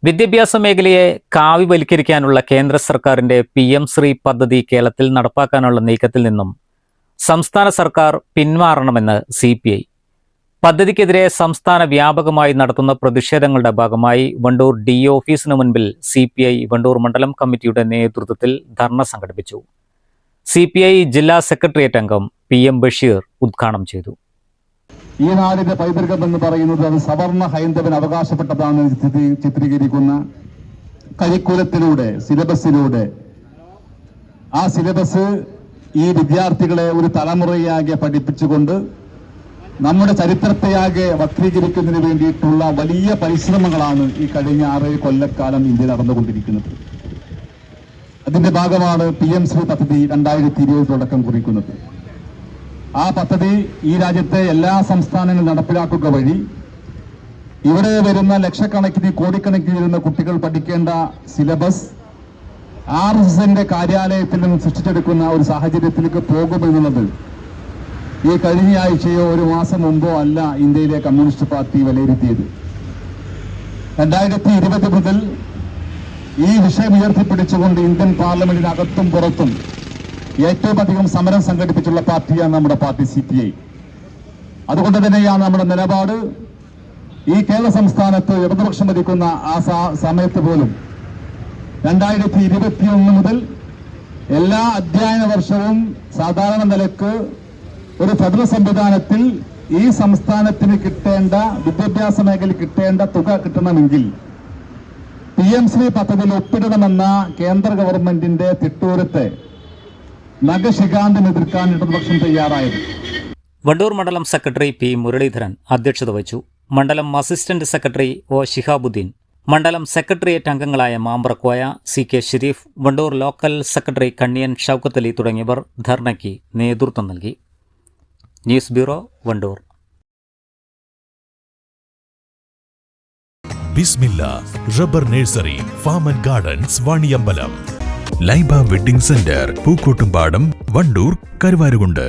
വിദ്യാഭ്യാസ മേഖലയെ കാവിവൽക്കരിക്കാനുള്ള കേന്ദ്ര സർക്കാരിന്റെ PM ശ്രീ പദ്ധതി കേരളത്തിൽ നടപ്പാക്കാനുള്ള നീക്കത്തിൽ നിന്നും സംസ്ഥാന സർക്കാർ പിന്മാറണമെന്ന് CPI. പദ്ധതിക്കെതിരെ സംസ്ഥാന വ്യാപകമായി നടത്തുന്ന പ്രതിഷേധങ്ങളുടെ ഭാഗമായി വണ്ടൂർ DO ഓഫീസിന് മുൻപിൽ CPI വണ്ടൂർ മണ്ഡലം കമ്മിറ്റിയുടെ നേതൃത്വത്തിൽ ധർണ സംഘടിപ്പിച്ചു. CPI ജില്ലാ സെക്രട്ടേറിയറ്റ് അംഗം PM ബഷീർ ഉദ്ഘാടനം ചെയ്തു. ഈ നാടിന്റെ പൈതൃകം എന്ന് പറയുന്നത് അത് സവർണ ഹൈന്ദവൻ അവകാശപ്പെട്ടതാണ് ചിത്രീകരിക്കുന്ന കരിക്കുലത്തിലൂടെ, സിലബസിലൂടെ. ആ സിലബസ് ഈ വിദ്യാർത്ഥികളെ ഒരു തലമുറയാകെ പഠിപ്പിച്ചുകൊണ്ട് നമ്മുടെ ചരിത്രത്തെയാകെ വക്രീകരിക്കുന്നതിന് വേണ്ടിയിട്ടുള്ള വലിയ പരിശ്രമങ്ങളാണ് ഈ കഴിഞ്ഞ 6 കൊല്ലക്കാലം ഇന്ത്യയിൽ നടന്നുകൊണ്ടിരിക്കുന്നത്. അതിന്റെ ഭാഗമാണ് PM ശ്രീ പദ്ധതി 2020 തുടക്കം കുറിക്കുന്നത്. ആ പദ്ധതി ഈ രാജ്യത്തെ എല്ലാ സംസ്ഥാനങ്ങളും നടപ്പിലാക്കുക വഴി ഇവിടെ വരുന്ന ലക്ഷക്കണക്കിന് കോടിക്കണക്കിന് വരുന്ന കുട്ടികൾ പഠിക്കേണ്ട സിലബസ് RSSന്റെ കാര്യാലയത്തിൽ നിന്ന് സൃഷ്ടിച്ചെടുക്കുന്ന ഒരു സാഹചര്യത്തിലേക്ക് പോകുമെന്നുള്ളത് ഈ കഴിഞ്ഞ ആഴ്ചയോ ഒരു മാസം മുമ്പോ അല്ല ഇന്ത്യയിലെ കമ്മ്യൂണിസ്റ്റ് പാർട്ടി വിലയിരുത്തിയത്. 2020 മുതൽ ഈ വിഷയം ഉയർത്തിപ്പിടിച്ചുകൊണ്ട് ഇന്ത്യൻ പാർലമെന്റിനകത്തും പുറത്തും ഏറ്റവും അധികം സമരം സംഘടിപ്പിച്ചുള്ള പാർട്ടിയാണ് നമ്മുടെ പാർട്ടി CPI. അതുകൊണ്ട് തന്നെയാണ് നമ്മുടെ നിലപാട് ഈ കേരള സംസ്ഥാനത്ത് ഇടതുപക്ഷം ഭരിക്കുന്ന ആ സമയത്ത് പോലും 2021 മുതൽ എല്ലാ അധ്യയന വർഷവും സാധാരണ നിലക്ക് ഒരു ഫെഡറൽ സംവിധാനത്തിൽ ഈ സംസ്ഥാനത്തിന് കിട്ടേണ്ട വിദ്യാഭ്യാസ മേഖലയിൽ കിട്ടേണ്ട തുക കിട്ടണമെങ്കിൽ PM ശ്രീ പദ്ധതിയിൽ ഒപ്പിടണമെന്ന കേന്ദ്ര ഗവൺമെന്റിന്റെ തിട്ടൂരത്തെ നഖശിഖാന്തം എതിർക്കാൻ ഇടതുപക്ഷം തയ്യാറായത്. വണ്ടൂർ മണ്ഡലം സെക്രട്ടറി P മുരളീധരൻ അധ്യക്ഷത വഹിച്ചു. മണ്ഡലം അസിസ്റ്റന്റ് സെക്രട്ടറി O ശിഹാബുദ്ദീൻ, മണ്ഡലം സെക്രട്ടേറിയറ്റ് അംഗങ്ങളായ Mamprakoya, CK Sherif, Wandoor local secretary Kanniyan Shoukath Ali തുടങ്ങിയവർ ധർണയ്ക്ക് നേതൃത്വം നൽകി. News bureau, Wandoor. Bismillah rubber nursery, farm and gardens, Vaniyambalam. Laiba wedding centre, Pookkottumpadam, Wandoor, Karuvarakundu.